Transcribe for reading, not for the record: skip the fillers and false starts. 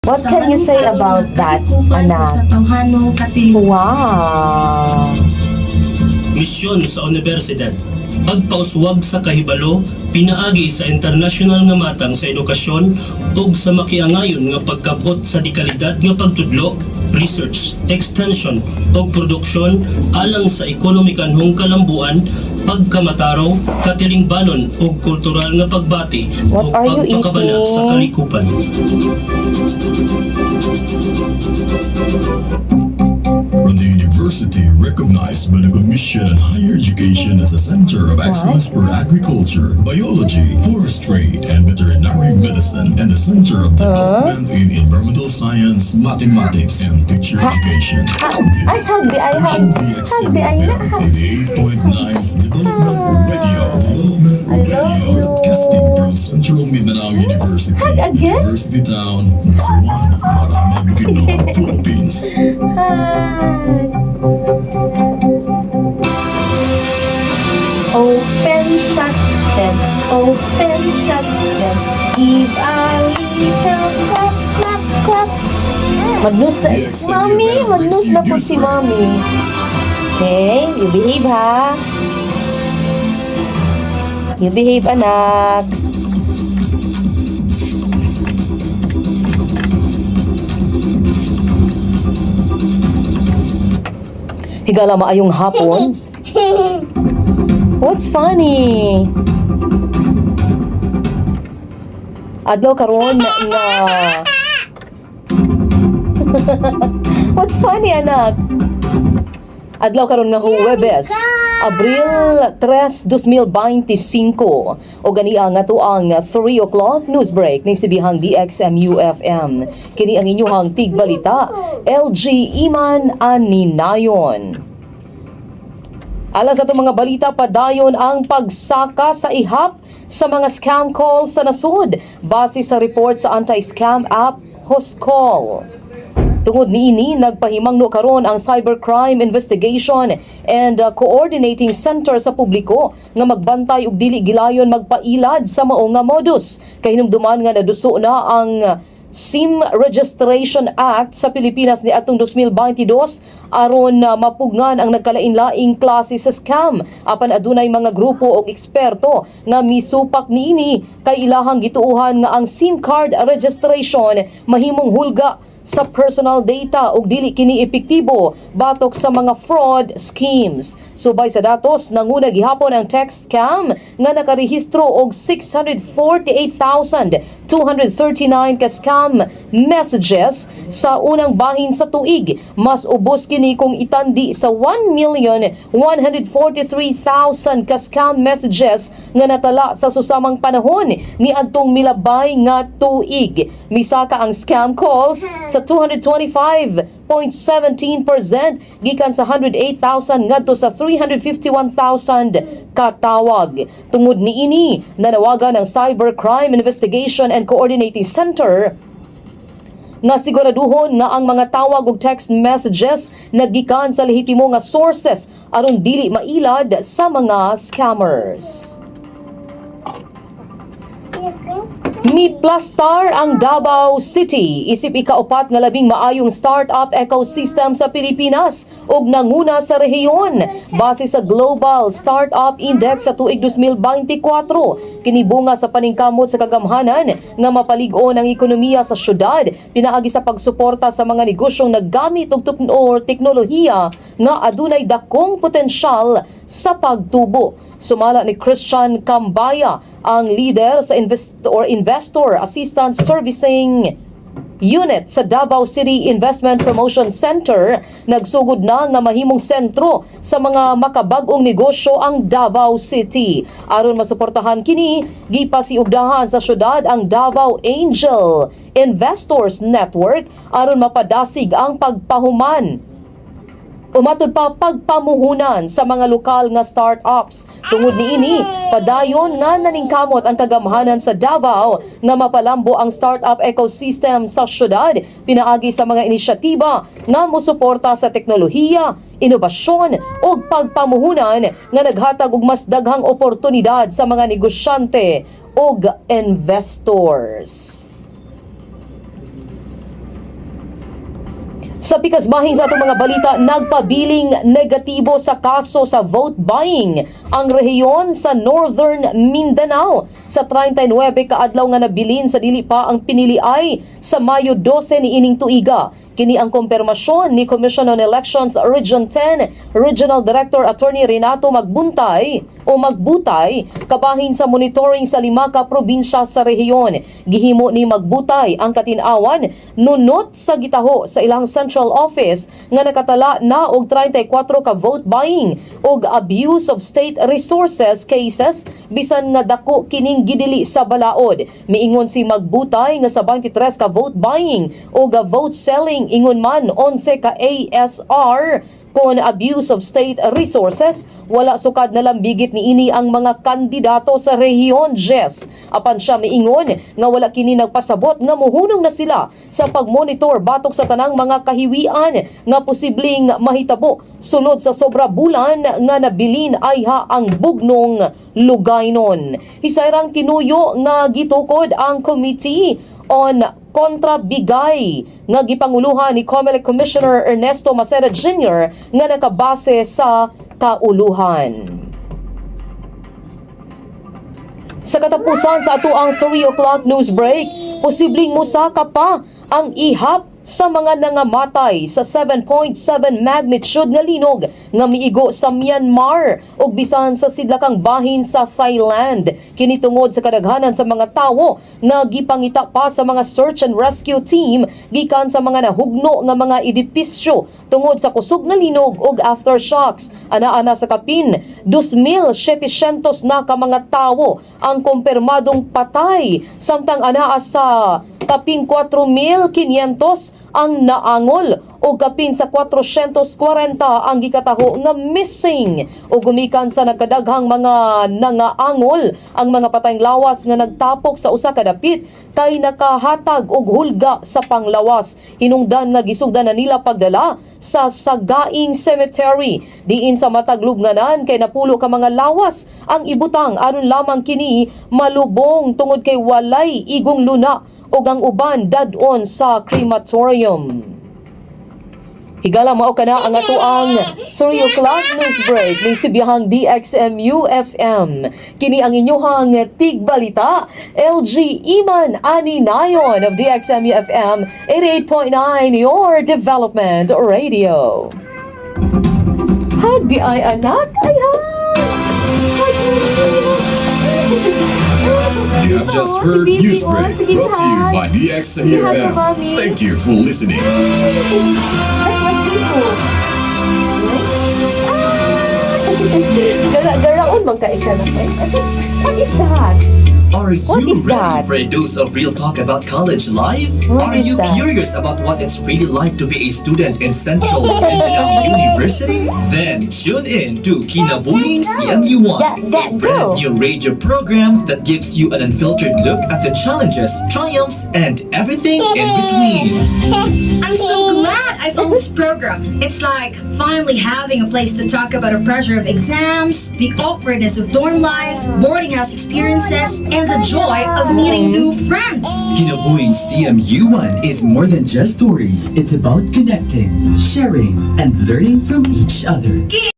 What can you say about that, anak? Wow! Misyon sa universidad. Pagpauswag sa kahibalo, pinaagi sa international nga matang sa edukasyon ug sa makiangayon nga pagkabot sa dekalidad nga pagtudlo, research, extension ug produksyon alang sa ekonomikanhong kalambuan, pagkamataraw, katilingbanon ug kultural nga pagbati ug pagpakabanag sa kalikupan. From the university recognized by the Commission on Higher Education as a Center of Excellence for Agriculture, Biology, Forestry, and Veterinary Medicine, and the Center of Development in Environmental Science, Mathematics, and Teacher Education. I have the 88.9 Development Radio. Broadcasting from Central Mindanao University. University Town, number 1, Maramag, Bukidnon, Philippines. Open, shut them, open, shut them, give a little clap, clap, clap. Magnus na, Mami, magnus na po si Mami. Okay, you behave ha. You behave, anak. Higala maayong hapon. What's funny? Adlaw karon nga What's funny, anak? Adlaw karon nga Huwebes, Abril 3, 2025. O gani ang atuang 3 o'clock news break ni Sibihang DXMU-FM. Kini ang inyuhang tigbalita, LG Iman Aninayon. Alas ato mga balita, padayon ang pagsaka sa ihap sa mga scam call sa nasud base sa report sa anti-scam app Hoscall. Tungod niini, nagpahimangno karon ang Cybercrime Investigation and Coordinating Center sa publiko nga magbantay og dili gilayon magpailad sa mao nga modus. Kay hinumduman nga naduso na ang SIM Registration Act sa Pilipinas ni atong 2022 aron mapugngan ang nagkalain-laing klase sa scam. Apan adunay mga grupo o eksperto nga misupak niini kay ilahang gituuhan nga ang SIM card registration mahimong hulga sa personal data ug dili kini epektibo batok sa mga fraud schemes. Subay sa datos, nanguna gihapon ang text scam nga nakarehistro og 648,239 ka scam messages sa unang bahin sa tuig. Mas ubos kini kung itandi sa 1,143,000 ka scam messages nga natala sa susamang panahon ni adtong milabay nga tuig. Misaka ang scam calls sa 225.17% gikan sa 108,000 ngadto sa 351,000 katawag. Tungod niini, nanawagan ng Cybercrime Investigation and Coordinating Center nga siguraduhon nga ang mga tawag ug text messages naggikan sa lehitimo nga sources aron dili mailad sa mga scammers. Miplastar ang Davao City isip ikaupat nga labing maayong startup ecosystem sa Pilipinas ug nanguna sa rehiyon base sa Global Startup Index sa tuig 2024. Kinibunga sa paningkamot sa kagamhanan nga mapalig-on ang ekonomiya sa syudad pinaagi sa pagsuporta sa mga negosyong naggamit og teknolohiya nga adunay dakong potensyal sa pagtubo. Sumala ni Christian Cambaya, ang leader sa Investor Assistance Servicing Unit sa Davao City Investment Promotion Center, nagsugod na nga mahimong sentro sa mga makabag-ong negosyo ang Davao City. Aron masuportahan kini, gipasiugdahan sa syudad ang Davao Angel Investors Network aron mapadasig ang pagpahuman umatod pa pagpamuhunan sa mga lokal nga startups. Tungod niini, padayon nga naningkamot ang kagamhanan sa Davao nga mapalambo ang startup ecosystem sa syudad pinaagi sa mga inisyatiba nga mosuporta sa teknolohiya, inobasyon o pagpamuhunan nga naghatag og mas daghang oportunidad sa mga negosyante o investors. Sa pikas bahin sa atong mga balita, nagpabiling negatibo sa kaso sa vote buying ang rehiyon sa Northern Mindanao. Sa 39 kaadlaw nga nabilin sa dili pa ang piniliay sa Mayo 12 ni ining tuiga. Kini ang kumpirmasyon ni Commission on Elections Region 10 Regional Director Attorney Renato Magbutay kabahin sa monitoring sa 5 ka probinsya sa rehiyon. Gihimo ni Magbutay ang katinawan nunot sa gitaho sa ilang central office nga nakatala na og 34 ka vote buying og abuse of state resources cases bisan nga dako kining gidili sa balaod. Miingon si Magbutay nga sa 23 ka vote buying og vote selling ingon man 11 ka ASR kon abuse of state resources, wala sukad na lambigit ni ini ang mga kandidato sa rehiyon, Jess. Apan siya miingon nga wala kini nagpasabot nga muhunong na sila sa pagmonitor batok sa tanang mga kahiwian nga posibleng mahitabo sulod sa sobra bulan nga nabilin ayha ang bugnong lugaynon. Hisayrang tinuyo nga gitukod ang Committee on kontrabigay nga gipanguluhan ni COMELEC Commissioner Ernesto Macera Jr. nga nakabase sa kauluhan. Sa katapusan sa atuang 3 o'clock news break, posibleng musaka pa ang ihap sa mga nangamatay sa 7.7 magnitude nga linog nga miigo sa Myanmar ug bisan sa sidlakang bahin sa Thailand. Kini tungod sa kadaghanan sa mga tawo nga gipangita pa sa mga search and rescue team gikan sa mga nahugno nga mga edipisyo tungod sa kusog nga linog ug aftershocks. Ana-ana sa kapin 2,700 na ka mga tawo ang kumpirmadong patay samtang anaa sa kapin 4,500 ang naangol o kapin sa 440 ang gikataho nga missing o gumikan sa nagkadaghang mga nangaangol ang mga patayng lawas nga nagtapok sa usa ka dapit kay nakahatag og hulga sa panglawas. Hinungdan nga gisugdan na nila pagdala sa Sagaing Cemetery diin sa matag lubnganan kay napulo ka mga lawas ang ibutang aron lamang kini malubong tungod kay walay igong luna o ang uban dadon sa crematorium. Higala mao kana ang atuang 3 o'clock news break ni sibiyahang DXMU FM. Kini ang inyuhang tigbalita, LG Iman Ani Nayon of DXMU FM 88.9, your development radio. Hagdi ay anak, ay ha! You have just heard News Break, brought to you by DXMU FM. Thank you for listening. Garaon man ka ikaw na. What is that? Are you What is ready that? for a dose of real talk about college life? What Are is you that? curious about what it's really like to be a student in Central Mindanao University? Then tune in to Kinabuhi CMU1, That a brand new radio program that gives you an unfiltered look at the challenges, triumphs, and everything in between. I'm so glad I found this program. It's like finally having a place to talk about the pressure of exams, the awkwardness of dorm life, boarding house experiences, and the joy of meeting new friends. Kinabuhi CMU1 is more than just stories. It's about connecting, sharing, and learning from each other.